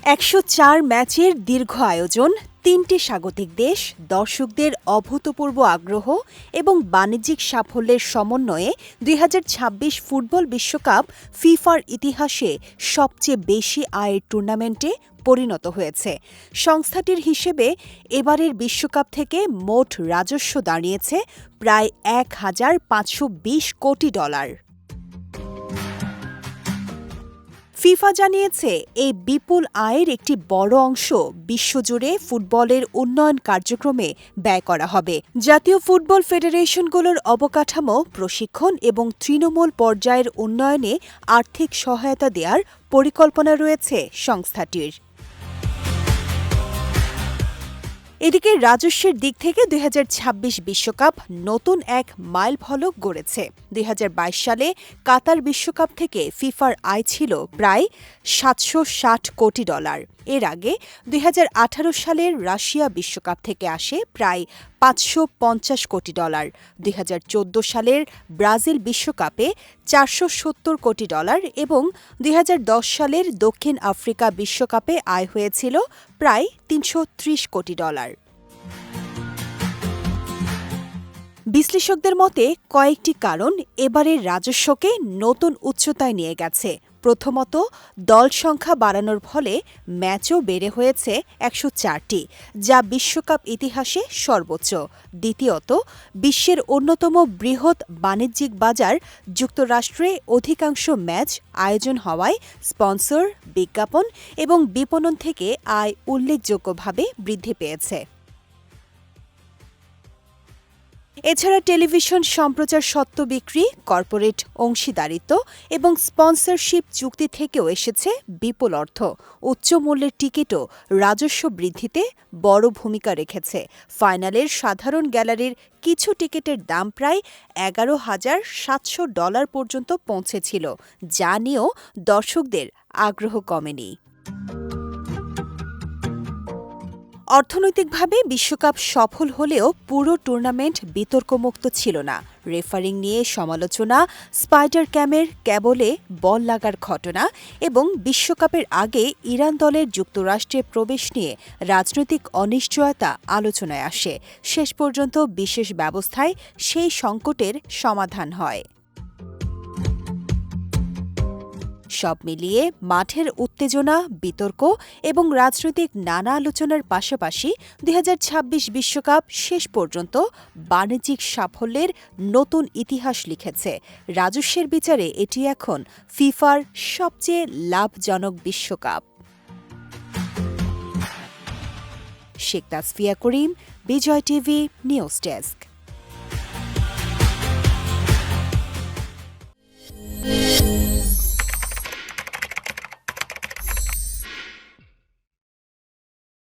১০৪ ম্যাচের দীর্ঘ আয়োজন, ৩টি স্বাগতিক দেশ, দর্শকদের অভূতপূর্ব আগ্রহ এবং বাণিজ্যিক সাফল্যের সমন্বয়ে ২০২৬ ফুটবল বিশ্বকাপ ফিফার ইতিহাসে সবচেয়ে বেশি আয়ের টুর্নামেন্টে পরিণত হয়েছে। সংস্থাটির হিসেবে এবারের বিশ্বকাপ থেকে মোট রাজস্ব দাঁড়িয়েছে প্রায় $১,৫২০ কোটি। ফিফা জানিয়েছে, এই বিপুল আয়ের একটি বড় অংশ বিশ্বজুড়ে ফুটবলের উন্নয়ন কার্যক্রমে ব্যয় করা হবে। জাতীয় ফুটবল ফেডারেশনগুলোর অবকাঠামো, প্রশিক্ষণ এবং তৃণমূল পর্যায়ের উন্নয়নে আর্থিক সহায়তা দেওয়ার পরিকল্পনা রয়েছে সংস্থাটির। এদিকে রাজস্বের দিক থেকে ২০২৬ বিশ্বকাপ নতুন এক মাইলফলক গড়েছে। ২০২২ সালে কাতার বিশ্বকাপ থেকে ফিফার আয় ছিল প্রায় $৭৬০ কোটি। এর আগে ২০১৮ সালের রাশিয়া বিশ্বকাপ থেকে আসে প্রায় $৫৫০ কোটি। ২০১৪ সালের ব্রাজিল বিশ্বকাপে $৪৭০ কোটি এবং ২০১০ সালের দক্ষিণ আফ্রিকা বিশ্বকাপে আয় হয়েছিল প্রায় $৩৩০ কোটি। বিশ্লেষকদের মতে কয়েকটি কারণ এবারের রাজস্বকে নতুন উচ্চতায় নিয়ে গেছে। প্রথমত, দল সংখ্যা বাড়ানোর ফলে ম্যাচও বেড়ে হয়েছে ১০৪টি, যা বিশ্বকাপ ইতিহাসে সর্বোচ্চ। দ্বিতীয়ত, বিশ্বের অন্যতম বৃহৎ বাণিজ্যিক বাজার যুক্তরাষ্ট্রে অধিকাংশ ম্যাচ আয়োজন হওয়ায় স্পন্সর, বিজ্ঞাপন এবং বিপণন থেকে আয় উল্লেখযোগ্যভাবে বৃদ্ধি পেয়েছে। এছাড়া টেলিভিশন সম্প্রচার স্বত্ব বিক্রি, কর্পোরেট অংশীদারিত্ব এবং স্পন্সরশিপ চুক্তি থেকেও এসেছে বিপুল অর্থ। উচ্চ মূল্যের টিকিটও রাজস্ব বৃদ্ধিতে বড় ভূমিকা রেখেছে। ফাইনালের সাধারণ গ্যালারির কিছু টিকিটের দাম প্রায় $১১,৭০০ পর্যন্ত পৌঁছেছিল, যা নিয়েও দর্শকদের আগ্রহ কমেনি। অর্থনৈতিকভাবে বিশ্বকাপ সফল হলেও পুরো টুর্নামেন্ট বিতর্কমুক্ত ছিল না। রেফারিং নিয়ে সমালোচনা, স্পাইডার ক্যামের ক্যাবলে বল লাগার ঘটনা এবং বিশ্বকাপের আগে ইরান দলের যুক্তরাষ্ট্রে প্রবেশ নিয়ে রাজনৈতিক অনিশ্চয়তা আলোচনায় আসে। শেষ পর্যন্ত বিশেষ ব্যবস্থায় সেই সংকটের সমাধান হয়। সব মিলিয়ে মাঠের উত্তেজনা, বিতর্ক এবং রাজনৈতিক নানা আলোচনার পাশাপাশি ২০২৬ বিশ্বকাপ শেষ পর্যন্ত বাণিজ্যিক সাফল্যের নতুন ইতিহাস লিখেছে। রাজস্বের বিচারে এটি এখন ফিফার সবচেয়ে লাভজনক বিশ্বকাপ। শেখ তাসফিয়া করিম, বিজয় টিভি নিউজ ডেস্ক।